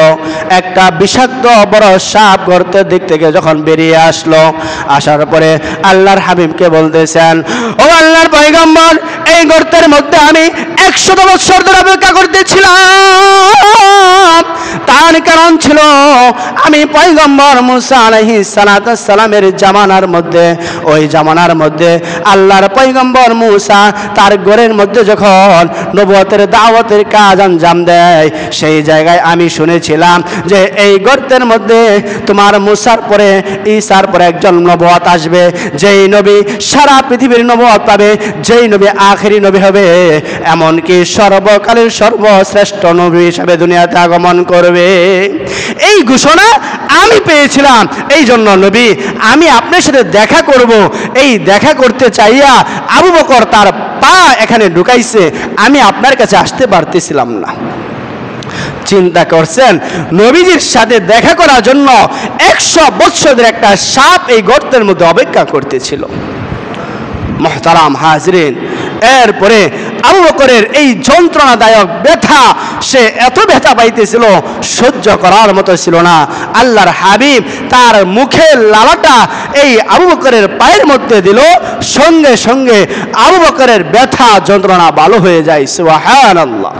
Speaker 1: একটা বিষাক্ত বড় সাপ গর্তের দিক থেকে যখন বেরিয়ে আসলো, আসার পরে আল্লাহর হাবিবকে বলতেছেন, ও আল্লাহর পয়গম্বর, এই গর্তের মধ্যে আমি 100 বছর ধরে অপেক্ষা করতেছিলাম। তার কারণ ছিল, আমি পয়গম্বর মুসা আলাইহিস সালামের জামানার মধ্যে, ওই জামানার মধ্যে আল্লাহর পয়গম্বর মুসা তার ঘরের মধ্যে যখন নবুয়তের দাওয়াতের কাজ আঞ্জাম দেয়, সেই জায়গায় আমি শুনেছিলাম যে এই গর্তের মধ্যে তোমার মুসার পরে, ঈসার পরে একজন নবুয়ত আসবে, যেই নবী সারা পৃথিবীর নবুয়ত পাবে, যেই নবী আখেরি নবী হবে, এমনকি সর্বকালের সর্বশ্রেষ্ঠ নবী হিসেবে দুনিয়াতে আগমন করবে। এই ঘোষণা আমি পেয়েছিলাম। এই জন্য নবী, আমি আপনার সাথে দেখা করব, এই দেখা করতে চাইয়া আবু বকর তার পা এখানে ঢুকাইছে, আমি আপনার কাছে আসতে পারতেছিলাম না। চিন্তা করছেন, নবীজির সাথে দেখা করার জন্য 100 বছরের একটা সাপ এই গর্তের মধ্যে অপেক্ষা করতেছিল। মুহতারাম হাজরিন, এরপরে আবু বকরের এই যন্ত্রণাদায়ক ব্যথা, সে এত ব্যথা পাইতেছিল, সহ্য করার মতো ছিল না। আল্লাহর হাবিব তার মুখের লালাটা এই আবু বকরের পায়ের মধ্যে দিল, সঙ্গে সঙ্গে আবু বকরের ব্যথা যন্ত্রণা ভালো হয়ে যায়। সুবহানাল্লাহ।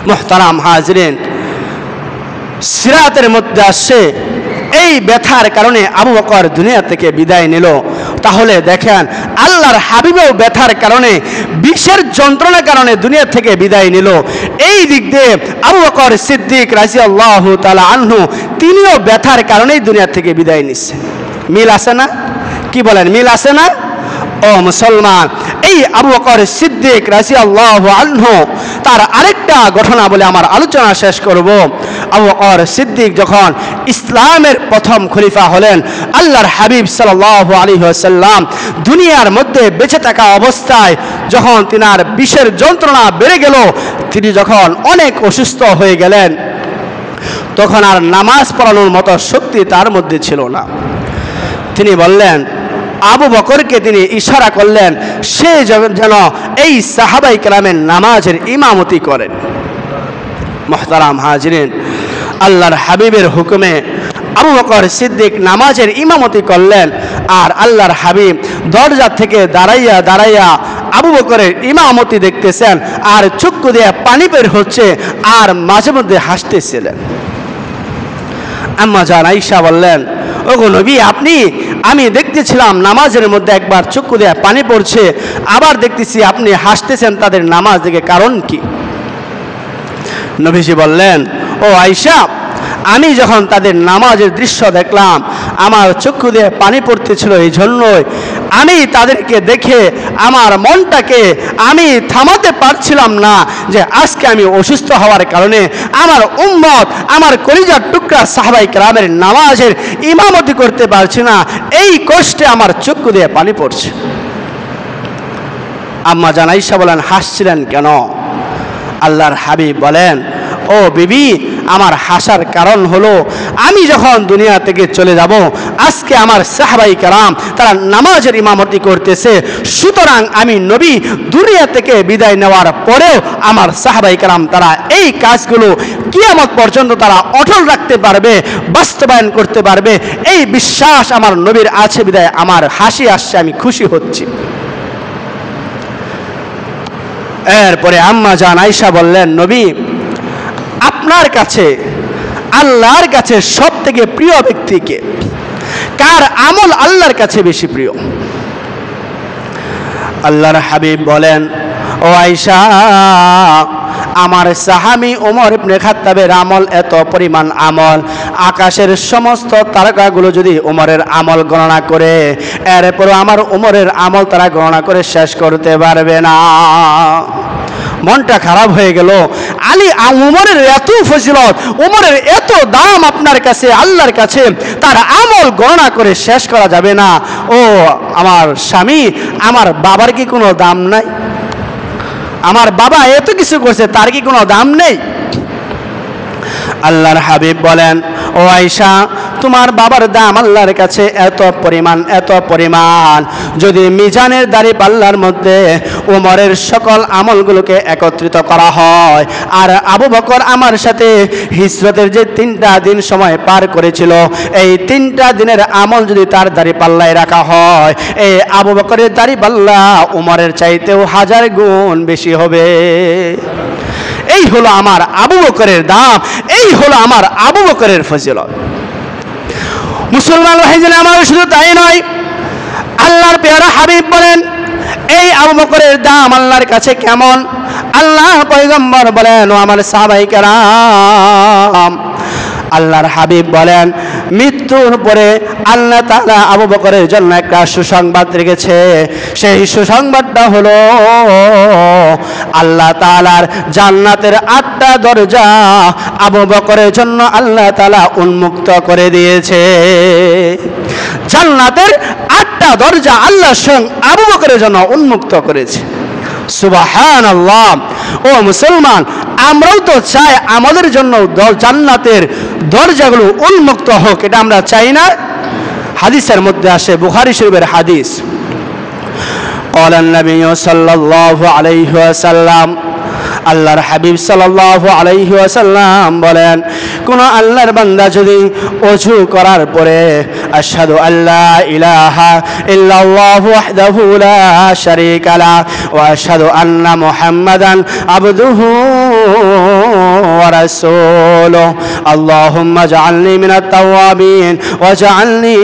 Speaker 1: মুহতারাম হাজরিন, সিরাতের মধ্যে আসে, এই ব্যথার কারণে আবু বকর দুনিয়া থেকে বিদায় নিল। তাহলে দেখেন, আল্লাহর হাবিবও ব্যথার কারণে, বিষের যন্ত্রণার কারণে দুনিয়া থেকে বিদায় নিল। এই দিক দিয়ে আবু বকর সিদ্দিক রাদিয়াল্লাহু তাআলা আনহু, তিনিও ব্যথার কারণেই দুনিয়া থেকে বিদায় নিচ্ছে। মিল আছে না? কি বলেন, মিল আছে না? ও মুসলমান, এই আবু বকর সিদ্দিক রাদিয়াল্লাহু আনহু তার আরেকটা ঘটনা বলে আমার আলোচনা শেষ করব। আবু বকর সিদ্দিক যখন ইসলামের প্রথম খলিফা হলেন, আল্লাহর হাবিব সাল্লাল্লাহু আলাইহি ওয়াসাল্লাম দুনিয়ার মধ্যে বেঁচে থাকা অবস্থায় যখন তিনার বিষের যন্ত্রণা বেড়ে গেল, তিনি যখন অনেক অসুস্থ হয়ে গেলেন, তখন আর নামাজ পড়ানোর মতো শক্তি তার মধ্যে ছিল না। তিনি বললেন, আবু বকরকে তিনি ইশারা করলেন, সে যেন এই সাহাবাই কেরামের নামাজের ইমামতি করেন। মুহতারাম হাজিরিন, আল্লাহর হাবিবের হুকুমে আবু বকর সিদ্দিক নামাজের ইমামতি করলেন। আর আল্লাহর হাবিব দরজা থেকে দাঁড়াইয়া দাঁড়াইয়া আবু বকরের ইমামতি দেখতেছেন, আর চক্ষু দিয়ে পানি বের হচ্ছে, আর মাঝে মধ্যে হাসতেছিলেন। আম্মা জান আয়েশা বললেন, ওগো নবী, আমি দেখতেছিলাম নামাজের মধ্যে একবার চক্ষু দিয়ে পানি পড়ছে, আবার দেখতেছি আপনি হাসতেছেন, তাদের নামাজ দেখে কারণ কি? নবীজি বললেন, ও আয়েশা, আমি যখন তাদের নামাজের দৃশ্য দেখলাম আমার চক্ষু দিয়ে পানি পড়তেছিল। এই জন্যই আমি তাদেরকে দেখে আমার মনটাকে আমি থামাতে পারছিলাম না যে আজকে আমি অসুস্থ হওয়ার কারণে আমার উম্মত, আমার কলিজার টুকরা সাহাবায়ে কেরামের নামাজের ইমামতি করতে পারছি না। এই কষ্টে আমার চক্ষু দিয়ে পানি পড়ছে। আম্মা জান আয়েশা বলেন, হাসছিলেন কেন? আল্লাহর হাবিব বলেন, ও বিবি, আমার হাসার কারণ হলো আমি যখন দুনিয়া থেকে চলে যাব, আজকে আমার সাহাবায়ে কেরাম তারা নামাজের ইমামতি করতেছে, সুতরাং আমি নবী দুনিয়া থেকে বিদায় নেওয়ার পরেও আমার সাহাবায়ে কেরাম তারা এই কাজগুলো কিয়ামত পর্যন্ত তারা অটল রাখতে পারবে, বাস্তবায়ন করতে পারবে, এই বিশ্বাস আমার নবীর আছে বিদায় আমার হাসি আসছে, আমি খুশি হচ্ছি। এরপরে আম্মা জান আয়েশা বললেন, নবী, আপনার কাছে আল্লাহর কাছে সব থেকে প্রিয় ব্যক্তিকে? কার আমল আল্লাহর কাছে বেশি প্রিয়? আল্লাহর হাবিব বলেন, ও আয়েশা, আমার সাহাবী ওমর ইবনে খাত্তাবের আমল এত পরিমাণ আমল, আকাশের সমস্ত তারকাগুলো যদি ওমরের আমল গণনা করে, এরপরও আমার ওমরের আমল তারা গণনা করে শেষ করতে পারবে না। মনটা খারাপ হয়ে গেল। আলী ওমরের এত ফজিলত, ওমরের এত দাম আপনার কাছে, আল্লাহর কাছে, তার আমল গণনা করে শেষ করা যাবে না। ও আমার স্বামী, আমার বাবার কি কোনো দাম নাই? আমার বাবা এত কিছু করছে, তার কি কোনো দাম নেই? আল্লাহর হাবিব বলেন, ও আয়েশা, তোমার বাবার দাম আল্লাহর কাছে এত পরিমাণ, যদি মিজানের দাঁড়িপাল্লার মধ্যে ওমরের সকল আমলগুলোকে একত্রিত করা হয়, আর আবু বকর আমার সাথে হিজরতের যে 3টা দিন সময় পার করেছিল, এই 3টা দিনের আমল যদি তার দাঁড়িপাল্লায় রাখা হয়, এই আবু বকরের দাঁড়িপাল্লা ওমরের চাইতেও 1000 গুণ বেশি হবে। এই হলো আমার আবু বকরের দাম, এই হলো আমার আবু বকরের ফজিলত। মুসলমান ভাইজান আমার, শুধু তাই নয়, আল্লাহর পেয়ারা হাবিব বলেন, এই আবু বকরের দাম আল্লাহর কাছে কেমন? আল্লাহ পয়গম্বর বলেন, ও আমার সাহাবায়ে কেরাম, আল্লাহর হাবিব বলেন, মৃত্যুর পরে আল্লাহ তাআলা আবু বকরের জন্য একটা সুসংবাদ রেখেছে। সেই সুসংবাদটা হলো আল্লাহ তাআলার জান্নাতের 8টা দরজা আবু বকরের জন্য আল্লাহ তাআলা উন্মুক্ত করে দিয়েছে। জান্নাতের 8টা দরজা আল্লাহ স্বয়ং আবু বকরের জন্য উন্মুক্ত করেছে। সুবহানাল্লাহ। ও মুসলমান, আমরাও তো চাই আমাদের জন্য জান্নাতের দরজাগুলো উন্মুক্ত হোক, এটা আমরা চাই না? হাদিসের মধ্যে আসে, বুখারী শরীফের হাদিস, قال النبي صلى الله عليه وسلم, আল্লাহর হাবিব সাল্লাল্লাহু আলাইহি ওয়াসাল্লাম বলেন, কোন আল্লাহর বান্দা যদি ওযু করার পরে আশহাদু আল্লা ইলাহা ইল্লাল্লাহু ওয়াহদাহু লা শারীকা লা ওয়া আশহাদু আন্না মুহাম্মাদান আবদুহু ওয়া রাসূলুহু আল্লাহুম্মা জাআলনি মিনাত তাওয়াবিন ওয়া জাআলনি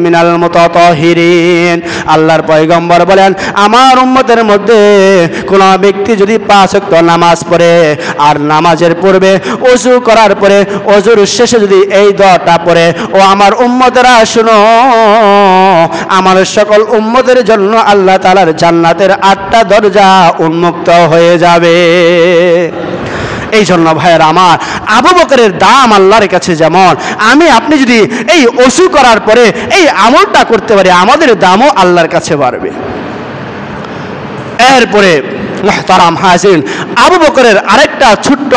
Speaker 1: মিনাল মুতাতাহিরিন। আল্লাহর পয়গম্বর বলেন, আমার উম্মতের মধ্যে কোন ব্যক্তি যদি 5 ওয়াক্ত নামাজ পড়ে আর নামাজের পূর্বে ওযু করার পরে ওযুর শেষে যদি এই দোয়াটা পড়ে, ও আমার উম্মতেরা শুনো, আমার সকল উম্মতের জন্য আল্লাহ তাআলার জান্নাতের 8টা দরজা উন্মুক্ত হয়ে যাবে। এই জন্য ভাইয়ের আমার, আবু বকরের দাম আল্লাহর কাছে যেমন, আপনি যদি এই ওযু করার পরে এই আমলটা করতে পারি, আমাদের দামও আল্লাহর কাছে বাড়বে। এরপরে মুহতারাম হাজিরিন, আবু বকরের আরেকটা ছোট্ট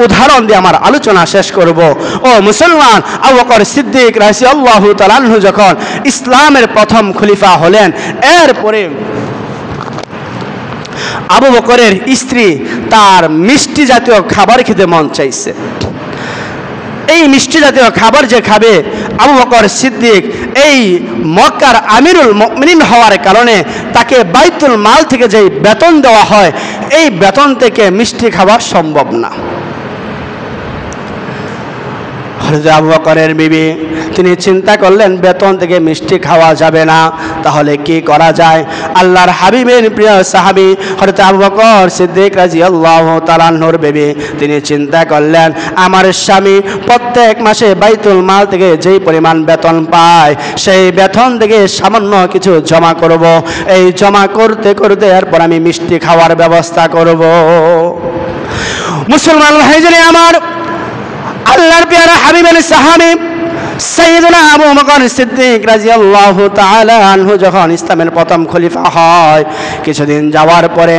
Speaker 1: উদাহরণ দিয়ে আমার আলোচনা শেষ করব। ও মুসলমান, আবু বকর সিদ্দিক রাদিয়াল্লাহু তাআলা আনহু যখন ইসলামের প্রথম খলিফা হলেন, এরপরে আবু বকরের স্ত্রী তার মিষ্টি জাতীয় খাবার খেতে মন চাইছে। এই মিষ্টি জাতীয় খাবার যে খাবে, আবু বকর সিদ্দিক এই মক্কার আমিরুল মুমিনিন হওয়ার কারণে তাকে বাইতুল মাল থেকে যে বেতন দেওয়া হয়, এই বেতন থেকে মিষ্টি খাওয়া সম্ভব না। হযরত আবু বকরের বিবি তিনি চিন্তা করলেন বেতন থেকে মিষ্টি খাওয়া যাবে না, তাহলে কি করা যায়? আল্লাহর হাবিবের প্রিয় সাহাবী হযরত আবু বকর সিদ্দিক রাদিয়াল্লাহু তাআলা আনহুর বিবি তিনি চিন্তা করলেন আমার স্বামী প্রত্যেক মাসে বাইতুল মাল থেকে যেই পরিমাণ বেতন পায় সেই বেতন থেকে সামান্য কিছু জমা করব, এই জমা করতে করতে এরপর আমি মিষ্টি খাওয়ার ব্যবস্থা করব। মুসলমান ভাইজান আমার, আল্লাহর পেয়ারা হাবিবের সাহাবী সাইয়েদুনা আবু বকর সিদ্দিক রাদিয়াল্লাহু তাআলা আনহু যখন ইসলামের প্রথম খলিফা হয়, কিছুদিন যাওয়ার পরে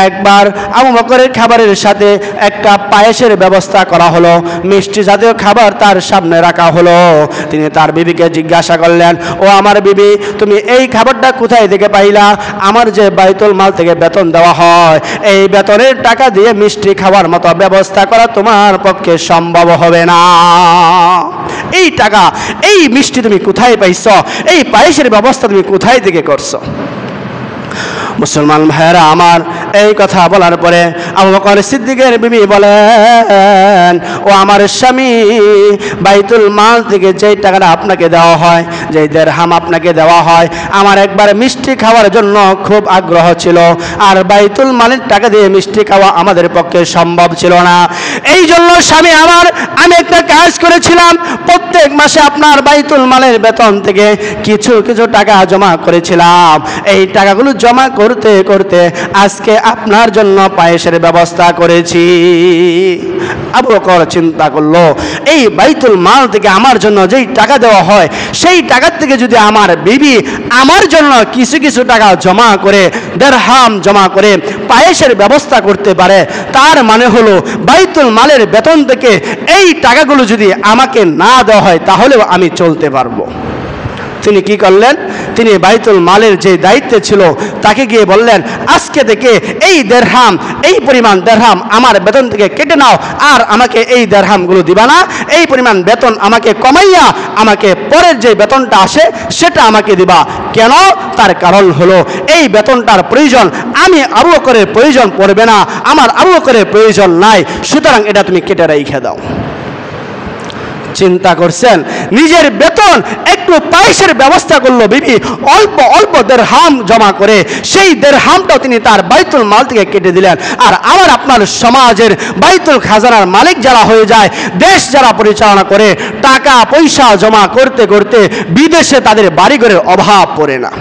Speaker 1: একবার আবু বকরের খাবারের সাথে একটা পায়েসের ব্যবস্থা করা হলো, মিষ্টি জাতীয় খাবার তার সামনে রাখা হলো। তিনি তার বিবিকে জিজ্ঞাসা করলেন, ও আমার বিবি, তুমি এই খাবারটা কোথায় থেকে পাইলা? আমার যে বাইতুল মাল থেকে বেতন দেওয়া হয়, এই বেতনের টাকা দিয়ে মিষ্টি খাওয়ার মতো ব্যবস্থা করা তোমার পক্ষে সম্ভব হবে না। এই টাকা, এই মিষ্টি তুমি কোথায় পাইছ? এই পায়েসের ব্যবস্থা তুমি কোথায় থেকে করছো? মুসলমান ভাইয়েরা আমার, এই কথা বলার পরে আবু বকর সিদ্দিকের বিবি বলেন, ও আমার স্বামী, বাইতুল মাল থেকে যেই টাকাটা আপনাকে দেওয়া হয়, যেই দিরহাম আপনাকে দেওয়া হয়, আমার একবার মিষ্টি খাওয়ার জন্য খুব আগ্রহ ছিল, আর বাইতুল মালের টাকা দিয়ে মিষ্টি খাওয়া আমাদের পক্ষে সম্ভব ছিল না। এই জন্য স্বামী আমার, আমি একটা কাজ করেছিলাম, প্রত্যেক মাসে আপনার বাইতুল মালের বেতন থেকে কিছু কিছু টাকা জমা করেছিলাম। এই টাকাগুলো জমা করতে করতে আজকে আপনার জন্য পায়েসের ব্যবস্থা করেছি। আবু বকর চিন্তা করলো, এই বাইতুল মাল থেকে আমার জন্য যেই টাকা দেওয়া হয়, সেই টাকার থেকে যদি আমার বিবি আমার জন্য কিছু কিছু টাকা জমা করে, দিরহাম জমা করে পায়েসের ব্যবস্থা করতে পারে, তার মানে হলো বাইতুল মালের বেতন থেকে এই টাকাগুলো যদি আমাকে না দেওয়া হয় তাহলেও আমি চলতে পারবো। তিনি কি করলেন? তিনি বাইতুল মালের যে দায়িত্বে ছিল তাকে গিয়ে বললেন, আজকে থেকে এই দিরহাম, এই পরিমাণ দিরহাম আমার বেতন থেকে কেটে নাও, আর আমাকে এই দিরহামগুলো দিবা না, এই পরিমাণ বেতন আমাকে কমাইয়া আমাকে পরের যে বেতনটা আসে সেটা আমাকে দিবা। কেন? তার কারণ হলো এই বেতনটার প্রয়োজন আমি আবু বকরের প্রয়োজন পড়বে না, আমার আবু বকরের প্রয়োজন নাই, সুতরাং এটা তুমি কেটে রেখে দাও। চিন্তা করছেন, নিজের বেতন একটু পায়েসের ব্যবস্থা করলো বিবি, অল্প অল্প দিরহাম জমা করে সেই দিরহামটাও তিনি তার বাইতুল মাল থেকে কেটে দিলেন। আর আমার আপনার সমাজের বাইতুল খাজানার মালিক যারা হয়ে যায়, দেশ যারা পরিচালনা করে, টাকা পয়সা জমা করতে করতে বিদেশে তাদের বাড়িঘরের অভাব পড়ে না।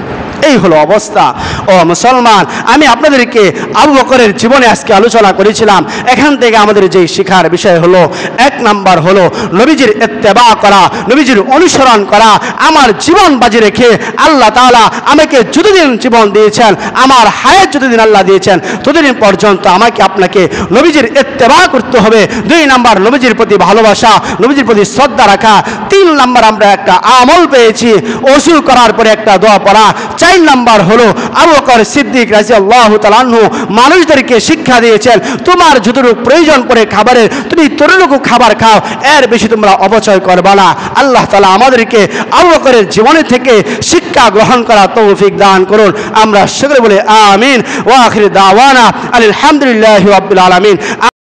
Speaker 1: এই হলো অবস্থা। ও মুসলমান, আমি আপনাদেরকে আবু বকরের জীবনে আজকে আলোচনা করেছিলাম। এখান থেকে আমাদের যে শিখার বিষয় হলো, এক নাম্বার হলো নবীজির ইত্তেবা করা, নবীজির অনুসরণ করা। আমার জীবন বাজি রেখে আল্লাহ তাআলা আমাকে যতদিন জীবন দিয়েছেন, আমার হায়াত যতদিন আল্লাহ দিয়েছেন, ততদিন পর্যন্ত আমাকে আপনাকে নবীজির ইত্তেবা করতে হবে। 2 নাম্বার, নবীজির প্রতি ভালোবাসা, নবীজির প্রতি শ্রদ্ধা রাখা। 3 নাম্বার, আমরা একটা আমল পেয়েছি, ওযু করার পরে একটা দোয়া পড়া। 4 নাম্বার হলো আবু বকর সিদ্দিক রাদিয়াল্লাহু তাআলা আনহু মানুষদেরকে শিক্ষা দিয়েছেন, তোমার যতটুকু প্রয়োজন পড়ে খাবারের, তুমি ততটুকু খাবার খাও, এর বেশি তোমরা অপচয় করবা না। আল্লাহ তাআলা আমাদেরকে আবু বকরের জীবনে থেকে শিক্ষা গ্রহণ করা তৌফিক দান করুন। আমরা সকলে বলে আমিন। ওয়া আখির দাওয়ানা আলহামদুলিল্লাহি রাব্বিল আলামিন।